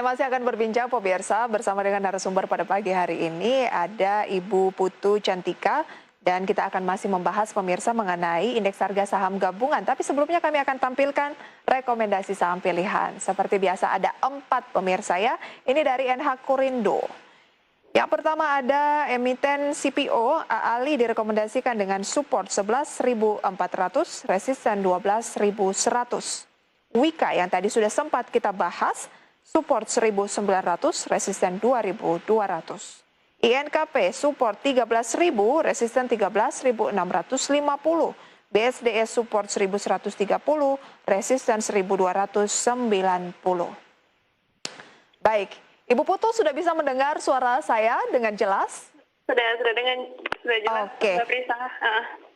masih akan berbincang pemirsa bersama dengan narasumber pada pagi hari ini ada Ibu Putu Cantika dan kita akan masih membahas pemirsa mengenai indeks harga saham gabungan. Tapi sebelumnya kami akan tampilkan rekomendasi saham pilihan. Seperti biasa ada 4 pemirsa ya. Ini dari NH Kurindo. Yang pertama ada emiten CPO, AALI direkomendasikan dengan support 11.400, resisten 12.100. Wika yang tadi sudah sempat kita bahas, support 1.900, resisten 2.200. INKP support 13.000, resisten 13.650. BSDE support 1.130, resisten 1.290. Baik, Ibu Putu sudah bisa mendengar suara saya dengan jelas? Sudah jelas. Oke.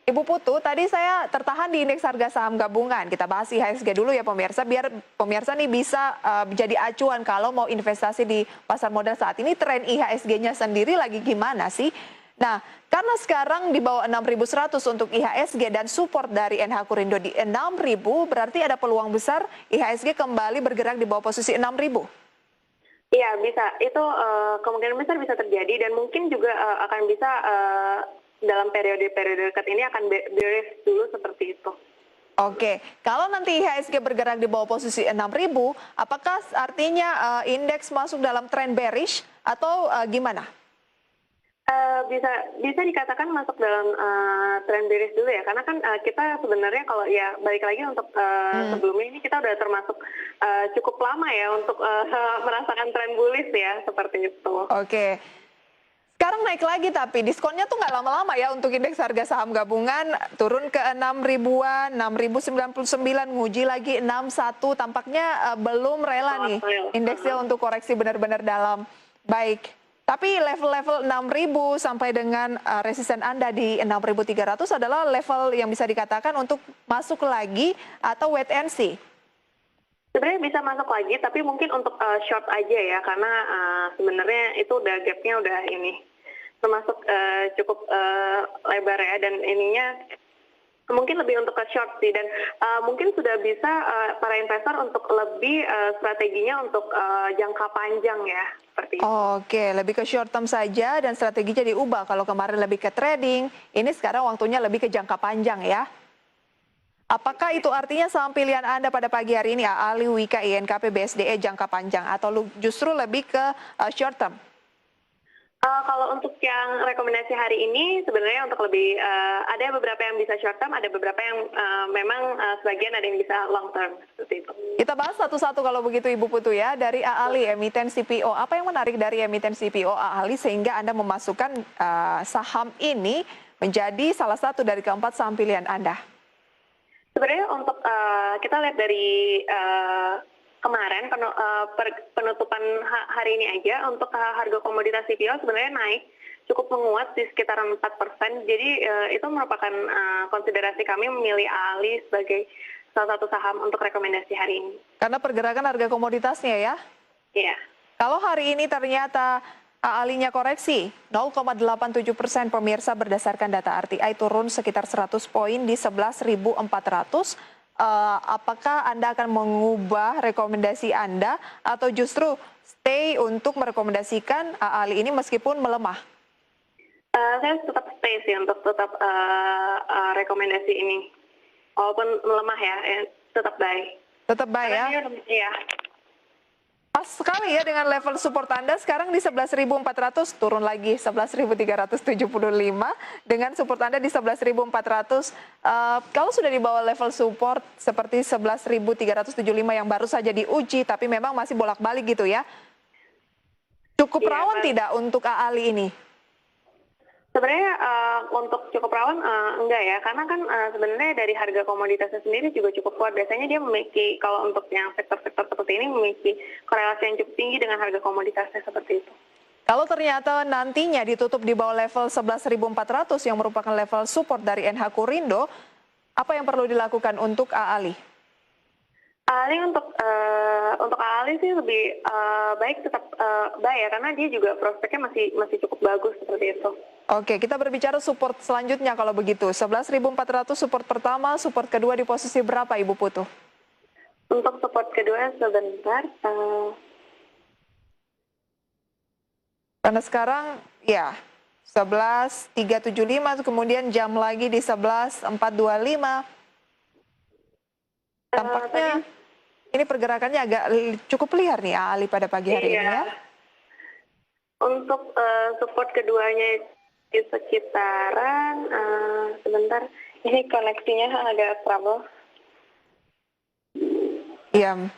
Ibu Putu, tadi saya tertahan di indeks harga saham gabungan. Kita bahas IHSG dulu ya pemirsa, biar pemirsa nih bisa jadi acuan kalau mau investasi di pasar modal saat ini. Tren IHSG-nya sendiri lagi gimana sih? Nah, karena sekarang di bawah 6.100 untuk IHSG dan support dari NH Kurindo di 6.000, berarti ada peluang besar IHSG kembali bergerak di bawah posisi 6.000. Iya, bisa. Itu kemungkinan besar bisa terjadi dan mungkin juga akan bisa dalam periode-periode dekat ini akan bearish dulu seperti itu. Oke, kalau nanti IHSG bergerak di bawah posisi 6.000, apakah artinya indeks masuk dalam tren bearish atau gimana? Bisa dikatakan masuk dalam tren bearish dulu ya, karena kan kita sebenarnya kalau ya balik lagi untuk sebelumnya ini kita udah termasuk cukup lama ya untuk merasakan tren bullish ya seperti itu. Oke. Sekarang naik lagi tapi diskonnya tuh nggak lama-lama ya untuk indeks harga saham gabungan turun ke 6 ribuan, 6.099, nguji lagi 61, tampaknya belum rela nih indeksnya untuk koreksi benar-benar dalam. Baik, tapi level-level 6.000 sampai dengan resisten Anda di 6.300 adalah level yang bisa dikatakan untuk masuk lagi atau wait and see. Sebenarnya bisa masuk lagi, tapi mungkin untuk short aja ya, karena sebenarnya itu udah gapnya udah ini termasuk cukup lebar ya, dan ininya mungkin lebih untuk ke short sih, dan mungkin sudah bisa para investor untuk lebih strateginya untuk jangka panjang ya, seperti itu. Oke, lebih ke short term saja dan strateginya diubah. Kalau kemarin lebih ke trading, ini sekarang waktunya lebih ke jangka panjang ya. Apakah itu artinya saham pilihan Anda pada pagi hari ini AALI, Wika, INKP, BSDE jangka panjang atau justru lebih ke short term? Kalau untuk yang rekomendasi hari ini sebenarnya untuk lebih ada beberapa yang bisa short term, ada beberapa yang memang sebagian ada yang bisa long term seperti itu. Kita bahas satu-satu kalau begitu Ibu Putu ya. Dari AALI, emiten CPO, apa yang menarik dari emiten CPO AALI sehingga Anda memasukkan saham ini menjadi salah satu dari keempat saham pilihan Anda? Sebenarnya untuk kita lihat dari kemarin penutupan hari ini aja untuk harga komoditas CPO sebenarnya naik cukup menguat di sekitar 4%. Jadi itu merupakan konsiderasi kami memilih AALI sebagai salah satu saham untuk rekomendasi hari ini. Karena pergerakan harga komoditasnya ya? Iya. Kalau hari ini ternyata AALI-nya koreksi 0,87% pemirsa berdasarkan data RTI turun sekitar 100 poin di 11.400. Apakah Anda akan mengubah rekomendasi Anda atau justru stay untuk merekomendasikan AALI ini meskipun melemah? Saya tetap stay sih untuk tetap rekomendasi ini. Walaupun melemah ya, tetap buy. Tetap buy ya? Iya. Pas sekali ya dengan level support Anda sekarang di 11.400 turun lagi 11.375 dengan support Anda di 11.400. Kalau sudah di bawah level support seperti 11.375 yang baru saja diuji tapi memang masih bolak-balik gitu ya. Cukup rawan tidak untuk AALI ini? Sebenarnya untuk cukup rawan enggak ya, karena kan sebenarnya dari harga komoditasnya sendiri juga cukup kuat. Biasanya dia memiliki, kalau untuk yang sektor-sektor seperti ini, memiliki korelasi yang cukup tinggi dengan harga komoditasnya seperti itu. Kalau ternyata nantinya ditutup di bawah level 11.400 yang merupakan level support dari NH Kurindo, apa yang perlu dilakukan untuk AALI? AALI untuk AALI sih lebih baik tetap buy ya, karena dia juga prospeknya masih cukup bagus seperti itu. Oke, kita berbicara support selanjutnya kalau begitu. 11.400 support pertama, support kedua di posisi berapa Ibu Putu? Untuk support kedua sebentar. Karena sekarang ya 11.375, kemudian jam lagi di 11.425. Tampaknya Tadi ini pergerakannya agak cukup liar nih Ali pada pagi hari ini ya. iya, untuk support keduanya di sekitaran, sebentar, ini koneksinya agak trouble. Iya,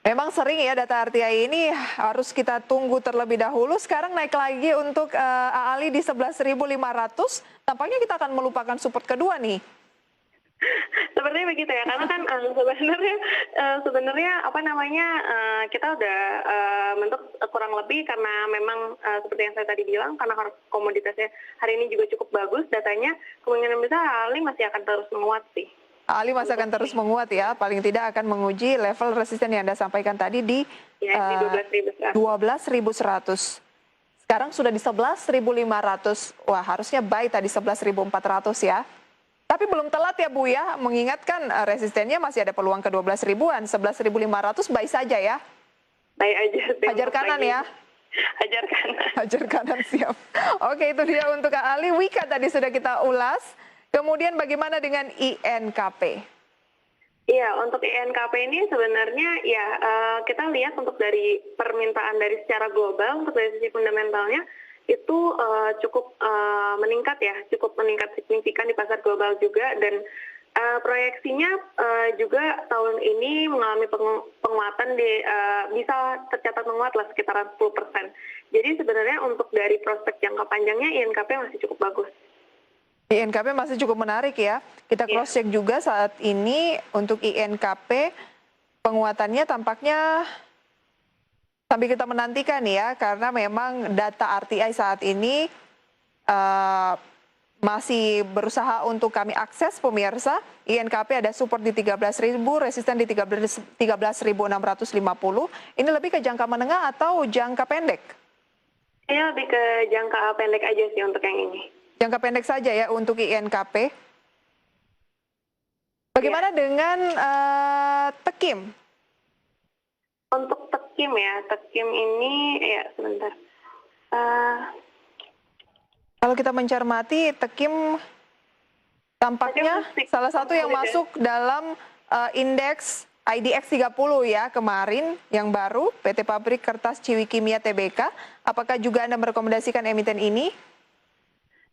memang sering ya data RTI ini harus kita tunggu terlebih dahulu. Sekarang naik lagi untuk Ali di 11.500. Tampaknya kita akan melupakan support kedua nih. Sepertinya begitu ya, karena kan sebenarnya apa namanya, kita udah bentuk kurang lebih karena memang seperti yang saya tadi bilang, karena komoditasnya hari ini juga cukup bagus datanya, kemungkinan besar Ali masih akan terus menguat sih. Ali masih akan terus menguat ya, paling tidak akan menguji level resisten yang Anda sampaikan tadi di Ya, di 12.100. Sekarang sudah di 11.500. Wah, harusnya buy tadi 11.400 ya. Tapi belum telat ya Bu ya, mengingatkan resistennya masih ada peluang ke 12 ribuan, 11.500 buy saja ya. baik aja sih. Hajar kanan ya. Hajar kanan. Hajar kanan, siap. Oke, itu dia untuk Kak Ali. Wika tadi sudah kita ulas. Kemudian bagaimana dengan INKP? Iya, untuk INKP ini sebenarnya ya kita lihat untuk dari permintaan dari secara global untuk dari sisi fundamentalnya itu cukup meningkat ya, cukup meningkat signifikan di pasar global juga, dan proyeksinya juga tahun ini mengalami penguatan bisa tercatat menguat lah sekitaran 10%. Jadi sebenarnya untuk dari prospek jangka panjangnya INKP masih cukup bagus. INKP masih cukup menarik ya. Kita cross check juga saat ini untuk INKP penguatannya tampaknya sambil kita menantikan ya, karena memang data RTI saat ini masih berusaha untuk kami akses pemirsa. INKP ada support di 13.000, resisten di 13.650. Ini lebih ke jangka menengah atau jangka pendek? Ini lebih ke jangka pendek aja sih untuk yang ini. Jangka pendek saja ya untuk INKP. Bagaimana dengan Tekim? Untuk Tekim ya, Tekim ini ya sebentar. Kalau kita mencermati Tekim tampaknya salah satu yang masuk dalam indeks IDX 30 ya kemarin yang baru, PT Pabrik Kertas Ciwi Kimia Tbk. Apakah juga Anda merekomendasikan emiten ini?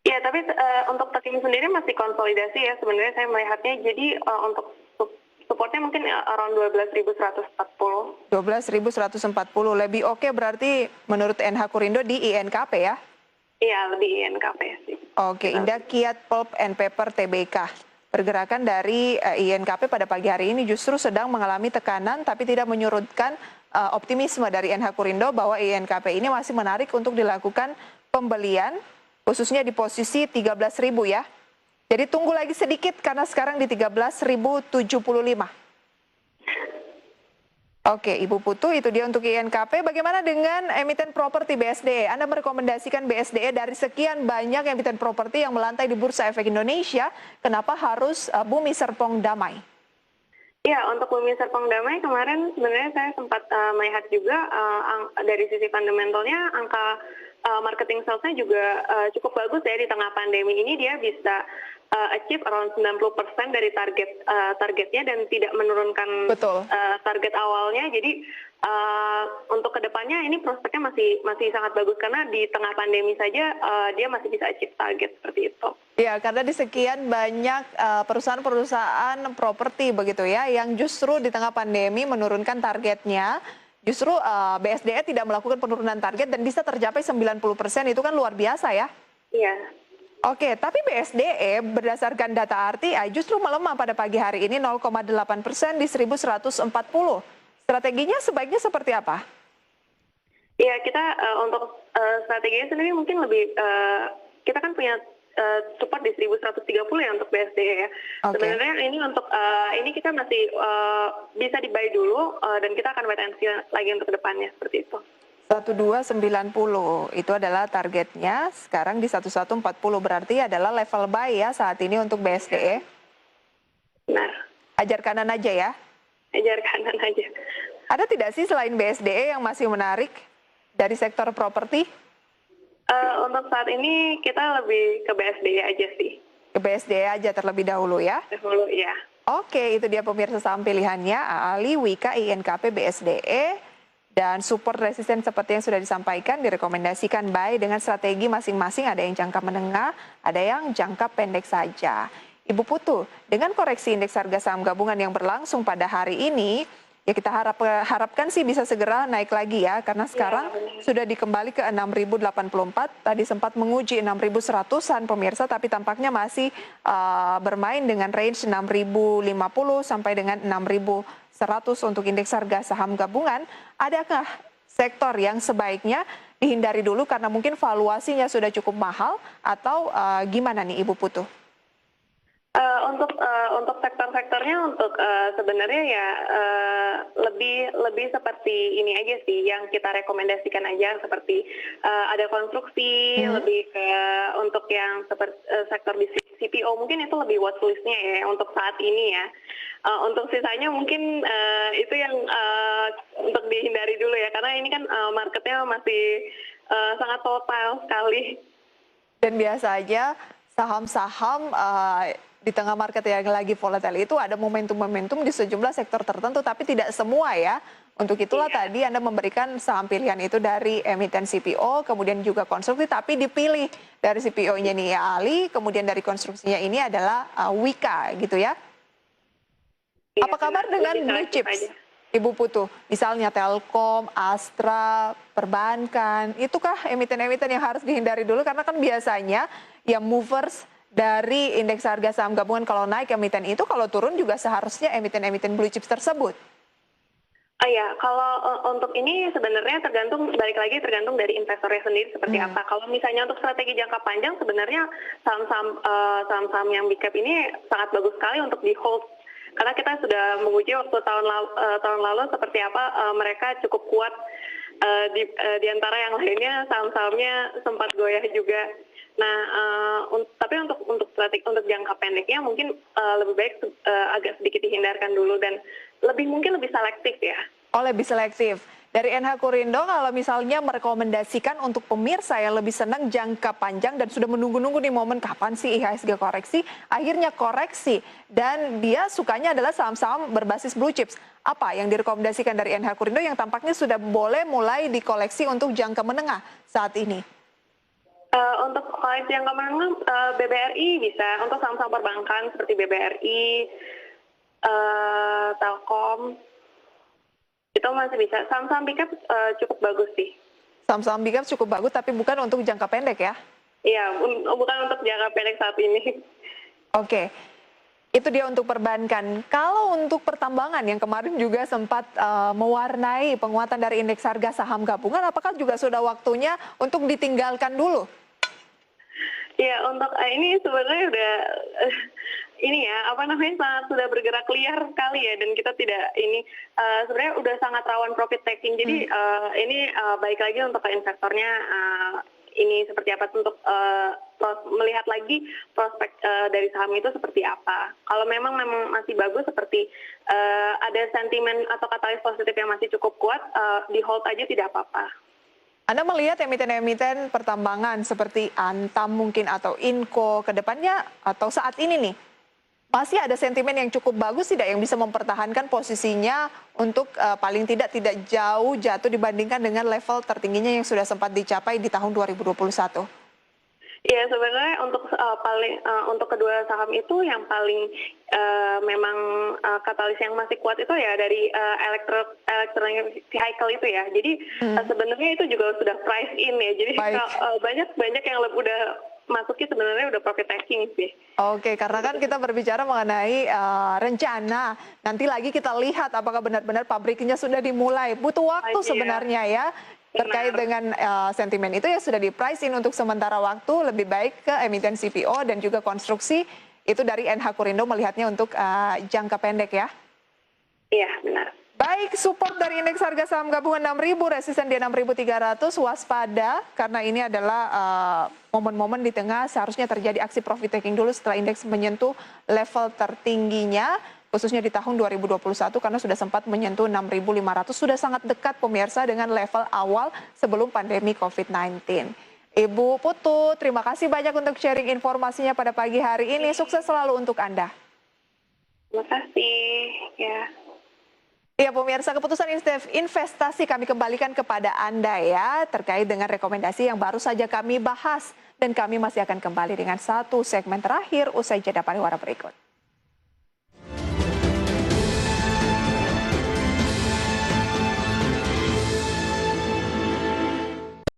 Ya, tapi untuk Tekim sendiri masih konsolidasi ya sebenarnya saya melihatnya. Jadi untuk supportnya mungkin around 12.140. 12.140 lebih oke berarti menurut NH Kurindo di INKP ya? Iya, lebih INKP sih. Oke, Indah Kiat Pulp and Paper Tbk. Pergerakan dari INKP pada pagi hari ini justru sedang mengalami tekanan tapi tidak menyurutkan optimisme dari NH Kurindo bahwa INKP ini masih menarik untuk dilakukan pembelian, khususnya di posisi 13.000 ya. Jadi tunggu lagi sedikit karena sekarang di 13.075. Oke, Ibu Putu, itu dia untuk INKP. Bagaimana dengan emiten properti BSDE? Anda merekomendasikan BSDE dari sekian banyak emiten properti yang melantai di Bursa Efek Indonesia, kenapa harus Bumi Serpong Damai? Ya, untuk Bumi Serpong Damai kemarin sebenarnya saya sempat melihat juga dari sisi fundamentalnya angka marketing salesnya juga cukup bagus ya di tengah pandemi ini. Dia bisa achieve around 90% dari targetnya dan tidak menurunkan target awalnya. Jadi untuk kedepannya ini prospeknya masih sangat bagus karena di tengah pandemi saja dia masih bisa achieve target seperti itu. Ya, karena di sekian banyak perusahaan-perusahaan properti begitu ya yang justru di tengah pandemi menurunkan targetnya. Justru BSDE tidak melakukan penurunan target dan bisa tercapai 90%, itu kan luar biasa ya. Iya. Oke, tapi BSDE berdasarkan data RTI justru melemah pada pagi hari ini 0,8% di 1140. Strateginya sebaiknya seperti apa? Ya, kita untuk strateginya sendiri mungkin lebih, kita kan punya support di 1130 ya untuk BSDE ya. Sebenarnya ini untuk ini kita masih bisa di-buy dulu dan kita akan wait and see lagi untuk depannya seperti itu. 1290 itu adalah targetnya, sekarang di 1140 berarti adalah level buy ya saat ini untuk BSDE. Benar. Ajar kanan aja ya? Ajar kanan aja. Ada tidak sih selain BSDE yang masih menarik dari sektor properti? Untuk saat ini kita lebih ke BSD aja sih. Ke BSD aja terlebih dahulu ya. Dahulu ya. Oke, itu dia pemirsa saham pilihannya, AALI, Wika, INKP, BSDE, dan support resisten seperti yang sudah disampaikan, direkomendasikan buy dengan strategi masing-masing, ada yang jangka menengah, ada yang jangka pendek saja. Ibu Putu, dengan koreksi indeks harga saham gabungan yang berlangsung pada hari ini, ya kita harapkan sih bisa segera naik lagi ya, karena sekarang sudah dikembali ke 6.084, tadi sempat menguji 6.100-an pemirsa, tapi tampaknya masih bermain dengan range 6.050 sampai dengan 6.100 untuk indeks harga saham gabungan. Adakah sektor yang sebaiknya dihindari dulu karena mungkin valuasinya sudah cukup mahal, atau gimana nih Ibu Putu? Untuk sektor-sektornya untuk sebenarnya ya lebih seperti ini aja sih yang kita rekomendasikan aja, seperti ada konstruksi, lebih ke untuk yang seperti sektor di CPO mungkin itu lebih watchlist-nya ya untuk saat ini ya. Untuk sisanya mungkin itu yang untuk dihindari dulu ya, karena ini kan marketnya masih sangat volatile sekali. Dan biasa aja saham-saham di tengah market yang lagi volatile itu ada momentum-momentum di sejumlah sektor tertentu, tapi tidak semua ya. Untuk itulah tadi Anda memberikan saham pilihan itu dari emiten CPO, kemudian juga konstruksi, tapi dipilih dari CPO-nya nih AALI, kemudian dari konstruksinya ini adalah Wika gitu ya. Apa kabar dengan blue chips, Ibu Putu? Misalnya Telkom, Astra, perbankan, itukah emiten-emiten yang harus dihindari dulu? Karena kan biasanya yang movers dari indeks harga saham gabungan kalau naik emiten itu, kalau turun juga seharusnya emiten-emiten blue chips tersebut. Ya, kalau untuk ini sebenarnya balik lagi tergantung dari investornya sendiri seperti apa. Kalau misalnya untuk strategi jangka panjang, sebenarnya saham-saham yang big cap ini sangat bagus sekali untuk di hold. Karena kita sudah menguji waktu tahun lalu seperti apa mereka cukup kuat, di antara yang lainnya saham-sahamnya sempat goyah juga. Nah, tapi untuk strategi untuk jangka pendeknya mungkin lebih baik agak sedikit dihindarkan dulu dan mungkin lebih selektif ya. Oh, lebih selektif. Dari NH Kurindo kalau misalnya merekomendasikan untuk pemirsa yang lebih senang jangka panjang dan sudah menunggu-nunggu nih momen kapan sih IHSG koreksi, akhirnya koreksi, dan dia sukanya adalah saham-saham berbasis blue chips. Apa yang direkomendasikan dari NH Kurindo yang tampaknya sudah boleh mulai dikoleksi untuk jangka menengah saat ini? Untuk koleksi jangka menengah, BBRI bisa, untuk saham-saham perbankan seperti BBRI, Telkom, itu masih bisa. Saham-saham big cap cukup bagus sih. Saham-saham big cap cukup bagus, tapi bukan untuk jangka pendek ya? Iya, bukan untuk jangka pendek saat ini. Oke, itu dia untuk perbankan. Kalau untuk pertambangan yang kemarin juga sempat mewarnai penguatan dari indeks harga saham gabungan, apakah juga sudah waktunya untuk ditinggalkan dulu? Ya, untuk ini sebenarnya udah ini ya, sangat sudah bergerak liar sekali ya, dan kita tidak ini sebenarnya udah sangat rawan profit taking. Jadi ini baik lagi untuk ke investornya ini seperti apa untuk melihat lagi prospek dari saham itu seperti apa. Kalau memang masih bagus, seperti ada sentimen atau katalis positif yang masih cukup kuat, di hold aja tidak apa-apa. Anda melihat emiten-emiten pertambangan seperti Antam mungkin atau Inco ke depannya atau saat ini nih, masih ada sentimen yang cukup bagus tidak yang bisa mempertahankan posisinya untuk paling tidak jauh jatuh dibandingkan dengan level tertingginya yang sudah sempat dicapai di tahun 2021? Ya, sebenarnya untuk kedua saham itu yang paling memang katalis yang masih kuat itu ya dari electronic vehicle itu ya. Jadi sebenarnya itu juga sudah price in ya. Jadi banyak yang udah masuknya sebenarnya udah profit taking sih. Oke, karena kan kita berbicara mengenai rencana. Nanti lagi kita lihat apakah benar-benar pabriknya sudah dimulai. Butuh waktu sebenarnya ya. Terkait dengan sentimen itu ya sudah di price in untuk sementara waktu, lebih baik ke emiten CPO dan juga konstruksi. Itu dari NH Kurindo melihatnya untuk jangka pendek ya. Iya, benar. Baik, support dari indeks harga saham gabungan 6.000, resisten di 6.300, waspada karena ini adalah momen-momen di tengah seharusnya terjadi aksi profit taking dulu setelah indeks menyentuh level tertingginya, khususnya di tahun 2021 karena sudah sempat menyentuh 6.500, sudah sangat dekat pemirsa dengan level awal sebelum pandemi COVID-19. Ibu Putu, terima kasih banyak untuk sharing informasinya pada pagi hari ini. Sukses selalu untuk Anda. Terima kasih. Ya. Ya pemirsa, keputusan investasi kami kembalikan kepada Anda ya, terkait dengan rekomendasi yang baru saja kami bahas. Dan kami masih akan kembali dengan satu segmen terakhir usai jeda pariwara berikut.